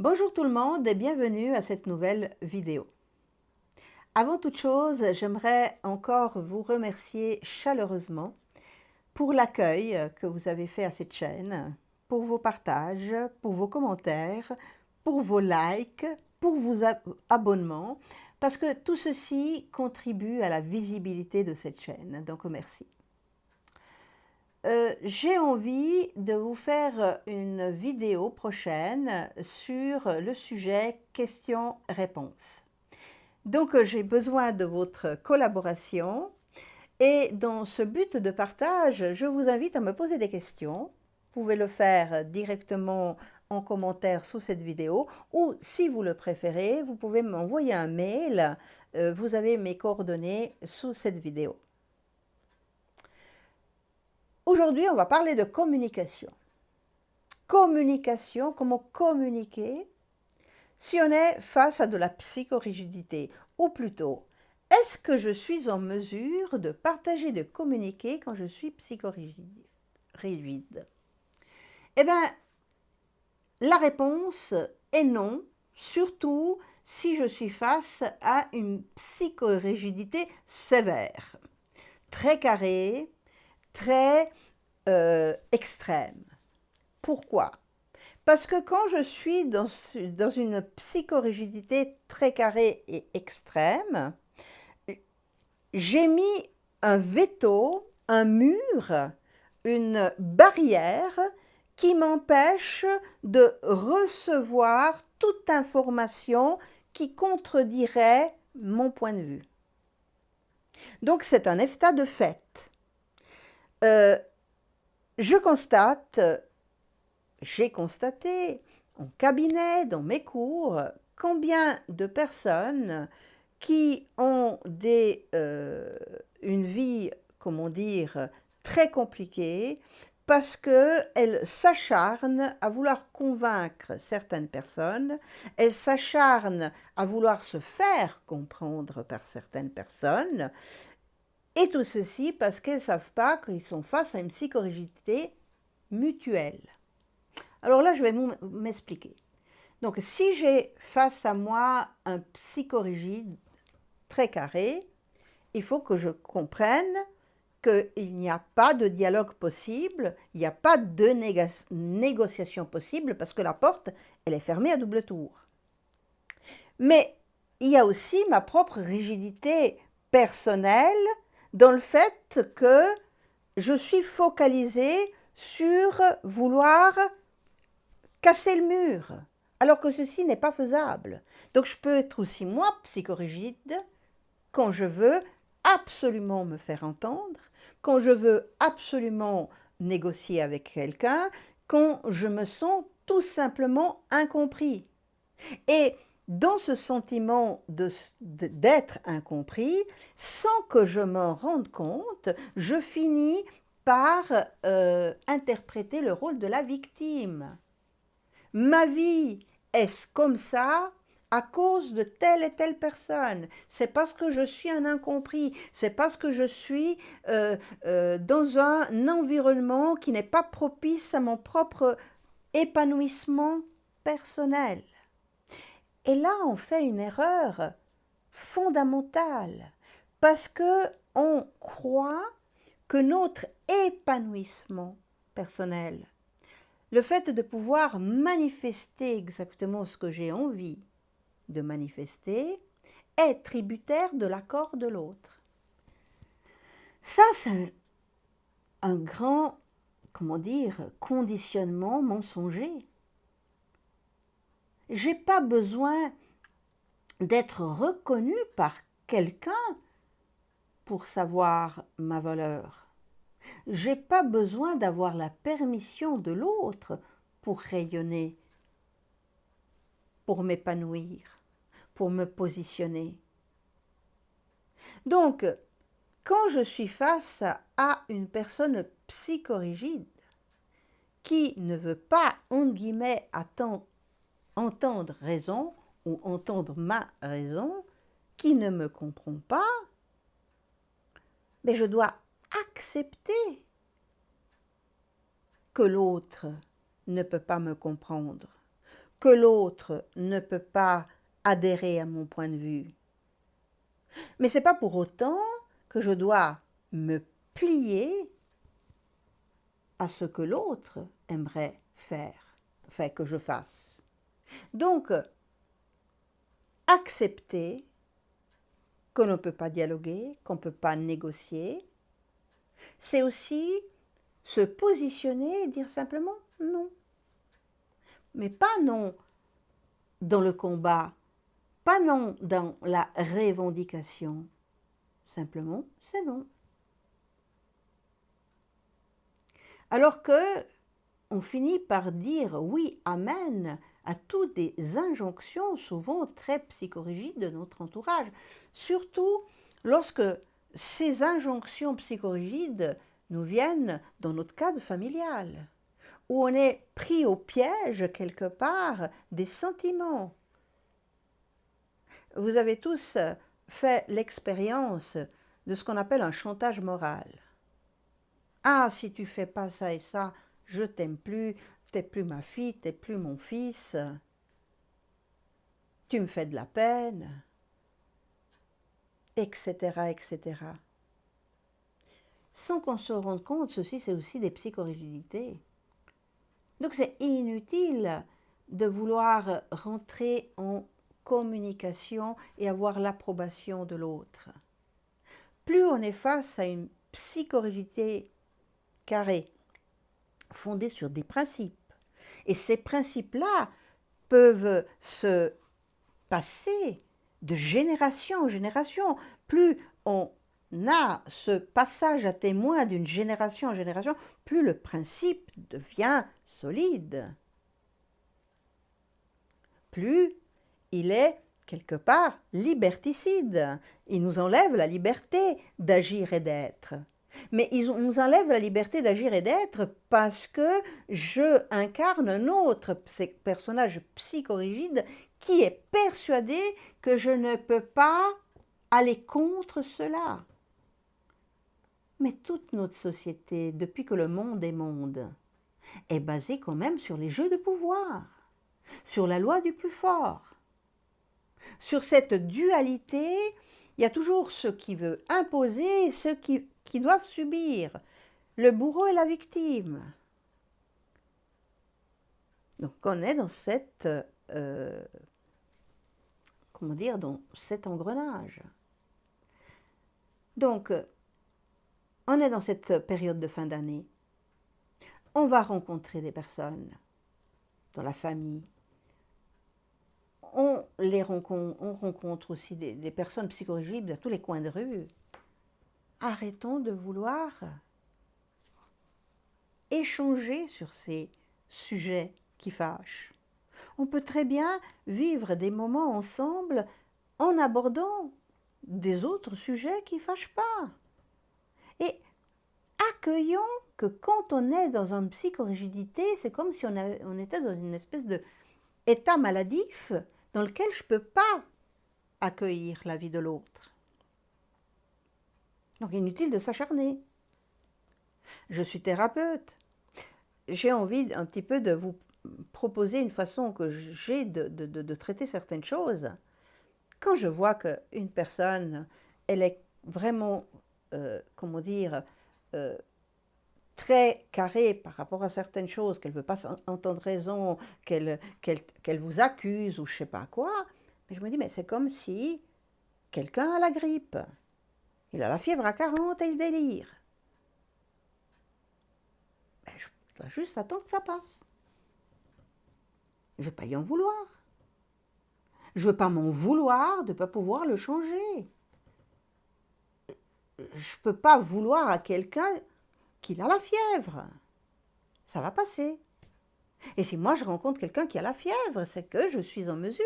Bonjour tout le monde et bienvenue à cette nouvelle vidéo. Avant toute chose, j'aimerais encore vous remercier chaleureusement pour l'accueil que vous avez fait à cette chaîne, pour vos partages, pour vos commentaires, pour vos likes, pour vos abonnements, parce que tout ceci contribue à la visibilité de cette chaîne, donc merci. J'ai envie de vous faire une vidéo prochaine sur le sujet questions-réponses. Donc j'ai besoin de votre collaboration et dans ce but de partage, je vous invite à me poser des questions. Vous pouvez le faire directement en commentaire sous cette vidéo ou si vous le préférez, vous pouvez m'envoyer un mail. Vous avez mes coordonnées sous cette vidéo. Aujourd'hui, on va parler de communication. Communication, comment communiquer si on est face à de la psychorigidité, ou plutôt, est-ce que je suis en mesure de partager, de communiquer quand je suis psychorigide? Eh bien, la réponse est non, surtout si je suis face à une psychorigidité sévère, très carrée, très extrême. Pourquoi? Parce que quand je suis dans une psychorigidité très carrée et extrême, j'ai mis un veto, un mur, une barrière qui m'empêche de recevoir toute information qui contredirait mon point de vue. Donc c'est un état de fait. Je constate, j'ai constaté en cabinet, dans mes cours, combien de personnes qui ont une vie, comment dire, très compliquée, parce qu'elles s'acharnent à vouloir convaincre certaines personnes, elles s'acharnent à vouloir se faire comprendre par certaines personnes, et tout ceci parce qu'elles ne savent pas qu'ils sont face à une psychorigidité mutuelle. Alors là, je vais m'expliquer. Donc, si j'ai face à moi un psychorigide très carré, il faut que je comprenne qu'il n'y a pas de dialogue possible, il n'y a pas de négociation possible parce que la porte, elle est fermée à double tour. Mais il y a aussi ma propre rigidité personnelle dans le fait que je suis focalisée sur vouloir casser le mur, alors que ceci n'est pas faisable. Donc je peux être aussi moi psychorigide quand je veux absolument me faire entendre, quand je veux absolument négocier avec quelqu'un, quand je me sens tout simplement incompris. Et dans ce sentiment d'être incompris, sans que je m'en rende compte, je finis par interpréter le rôle de la victime. Ma vie est comme ça à cause de telle et telle personne. C'est parce que je suis un incompris. C'est parce que je suis dans un environnement qui n'est pas propice à mon propre épanouissement personnel. Et là, on fait une erreur fondamentale parce que on croit que notre épanouissement personnel, le fait de pouvoir manifester exactement ce que j'ai envie de manifester, est tributaire de l'accord de l'autre. Ça, c'est un grand, comment dire, conditionnement mensonger. J'ai pas besoin d'être reconnu par quelqu'un pour savoir ma valeur. J'ai pas besoin d'avoir la permission de l'autre pour rayonner, pour m'épanouir, pour me positionner. Donc, quand je suis face à une personne psychorigide qui ne veut pas, entre guillemets, entendre raison ou entendre ma raison, qui ne me comprend pas, mais je dois accepter que l'autre ne peut pas me comprendre, que l'autre ne peut pas adhérer à mon point de vue. Mais ce n'est pas pour autant que je dois me plier à ce que l'autre aimerait faire, enfin que je fasse. Donc, accepter qu'on ne peut pas dialoguer, qu'on ne peut pas négocier, c'est aussi se positionner et dire simplement non. Mais pas non dans le combat, pas non dans la revendication. Simplement, c'est non. Alors que on finit par dire oui, amen à toutes des injonctions souvent très psychorigides de notre entourage. Surtout lorsque ces injonctions psychorigides nous viennent dans notre cadre familial, où on est pris au piège quelque part des sentiments. Vous avez tous fait l'expérience de ce qu'on appelle un chantage moral. Ah, si tu fais pas ça et ça, je t'aime plus, t'es plus ma fille, t'es plus mon fils, tu me fais de la peine, etc., etc. Sans qu'on se rende compte, ceci c'est aussi des psychorigidités. Donc c'est inutile de vouloir rentrer en communication et avoir l'approbation de l'autre. Plus on est face à une psychorigidité carrée, fondée sur des principes, et ces principes-là peuvent se passer de génération en génération. Plus on a ce passage à témoin d'une génération en génération, plus le principe devient solide. Plus il est quelque part liberticide. Il nous enlève la liberté d'agir et d'être. Mais il nous enlève la liberté d'agir et d'être parce que je incarne un autre personnage psychorigide qui est persuadé que je ne peux pas aller contre cela. Mais toute notre société, depuis que le monde est monde, est basée quand même sur les jeux de pouvoir, sur la loi du plus fort. Sur cette dualité, il y a toujours ceux qui veulent imposer et ceux qui doivent subir, le bourreau et la victime. Donc on est dans cette, comment dire, dans cet engrenage. Donc, on est dans cette période de fin d'année. On va rencontrer des personnes dans la famille. On rencontre aussi des personnes psychorigides à tous les coins de rue. Arrêtons de vouloir échanger sur ces sujets qui fâchent. On peut très bien vivre des moments ensemble en abordant des autres sujets qui ne fâchent pas. Et accueillons que quand on est dans une psychorigidité, c'est comme si on était dans une espèce d'état maladif dans lequel je ne peux pas accueillir la vie de l'autre. Donc inutile de s'acharner. Je suis thérapeute. J'ai envie un petit peu de vous proposer une façon que j'ai de traiter certaines choses. Quand je vois qu'une personne, elle est vraiment, comment dire, très carrée par rapport à certaines choses, qu'elle ne veut pas entendre raison, qu'elle vous accuse ou je ne sais pas quoi, mais je me dis, mais c'est comme si quelqu'un a la grippe. Il a la fièvre à 40 et il délire. Ben, je dois juste attendre que ça passe. Je ne vais pas y en vouloir. Je ne veux pas m'en vouloir de ne pas pouvoir le changer. Je ne peux pas vouloir à quelqu'un qu'il a la fièvre. Ça va passer. Et si moi je rencontre quelqu'un qui a la fièvre, c'est que je suis en mesure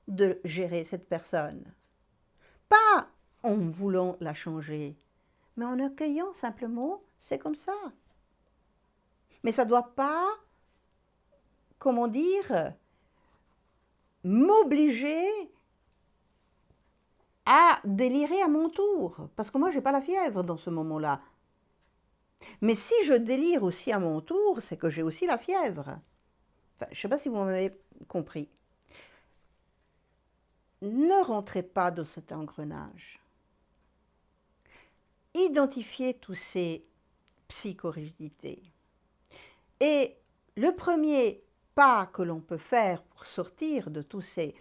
de gérer cette personne. Pas en voulant la changer, mais en accueillant simplement, c'est comme ça. Mais ça ne doit pas, comment dire, m'obliger à délirer à mon tour. Parce que moi, je n'ai pas la fièvre dans ce moment-là. Mais si je délire aussi à mon tour, c'est que j'ai aussi la fièvre. Enfin, je ne sais pas si vous m'avez compris. Ne rentrez pas dans cet engrenage. Identifiez tous ces psychorigidités. Et le premier pas que l'on peut faire pour sortir de tous ces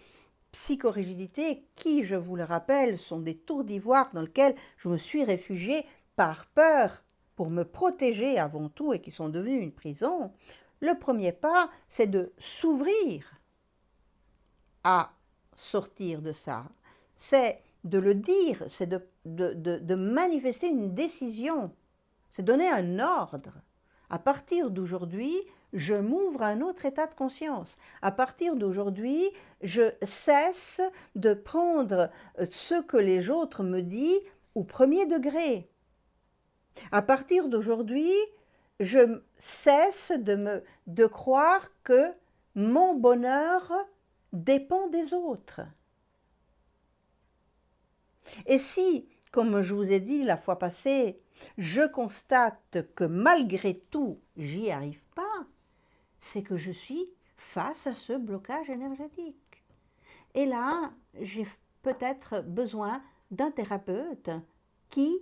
psychorigidités, qui, je vous le rappelle, sont des tours d'ivoire dans lesquelles je me suis réfugiée par peur pour me protéger avant tout et qui sont devenues une prison, le premier pas, c'est de s'ouvrir à sortir de ça. C'est de le dire, c'est de manifester une décision, c'est donner un ordre. À partir d'aujourd'hui, je m'ouvre à un autre état de conscience. À partir d'aujourd'hui, je cesse de prendre ce que les autres me disent au premier degré. À partir d'aujourd'hui, je cesse de croire que mon bonheur dépend des autres. Et si, comme je vous ai dit la fois passée, je constate que malgré tout, j'y arrive pas, c'est que je suis face à ce blocage énergétique. Et là, j'ai peut-être besoin d'un thérapeute qui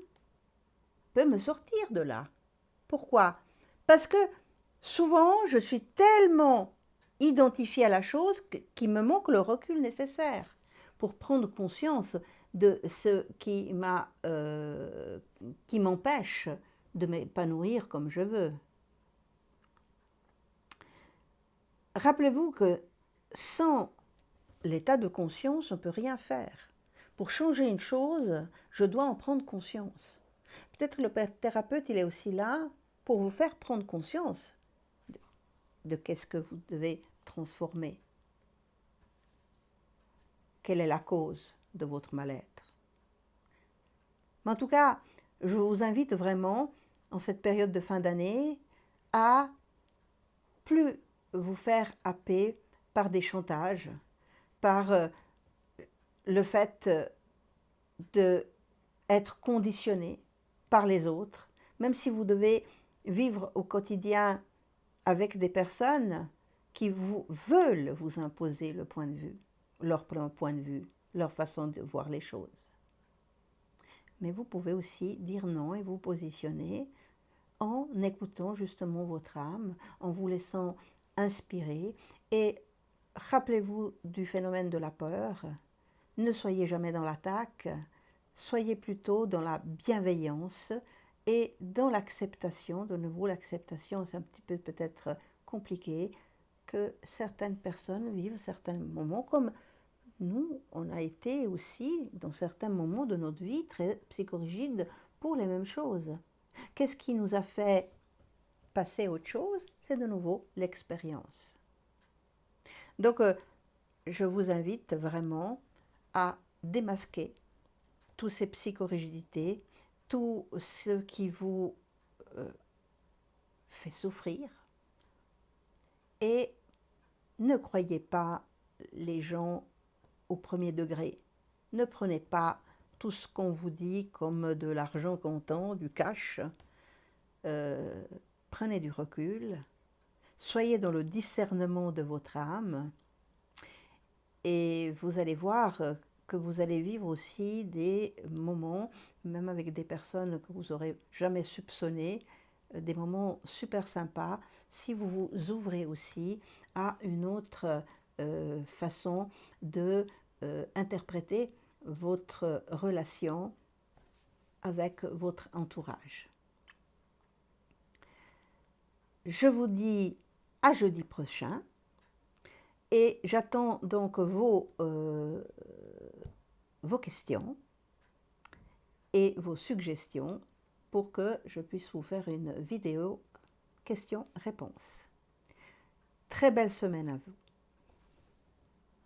peut me sortir de là. Pourquoi? Parce que souvent, je suis tellement identifiée à la chose qu'il me manque le recul nécessaire pour prendre conscience de ce qui m'empêche de m'épanouir comme je veux. Rappelez-vous que sans l'état de conscience, on ne peut rien faire. Pour changer une chose, je dois en prendre conscience. Peut-être le thérapeute, il est aussi là pour vous faire prendre conscience de qu'est-ce que vous devez transformer. Quelle est la cause de votre mal-être? Mais en tout cas, je vous invite vraiment, en cette période de fin d'année, à plus vous faire happer par des chantages, par le fait d'être conditionné par les autres, même si vous devez vivre au quotidien avec des personnes qui veulent vous imposer le point de vue, leur point de vue, leur façon de voir les choses. Mais vous pouvez aussi dire non et vous positionner en écoutant justement votre âme, en vous laissant inspirer. Et rappelez-vous du phénomène de la peur. Ne soyez jamais dans l'attaque, soyez plutôt dans la bienveillance et dans l'acceptation. De nouveau, l'acceptation, c'est un petit peu peut-être compliqué, que certaines personnes vivent certains moments comme nous, on a été aussi, dans certains moments de notre vie, très psychorigides pour les mêmes choses. Qu'est-ce qui nous a fait passer à autre chose? C'est de nouveau l'expérience. Donc, je vous invite vraiment à démasquer toutes ces psychorigidités, tout ce qui vous fait souffrir. Et ne croyez pas les gens au premier degré. Ne prenez pas tout ce qu'on vous dit comme de l'argent comptant, du cash. Prenez du recul. Soyez dans le discernement de votre âme. Et vous allez voir que vous allez vivre aussi des moments, même avec des personnes que vous n'aurez jamais soupçonnées, des moments super sympas, si vous vous ouvrez aussi à une autre façon de interpréter votre relation avec votre entourage. Je vous dis à jeudi prochain et j'attends donc vos questions et vos suggestions pour que je puisse vous faire une vidéo questions-réponses. Très belle semaine à vous.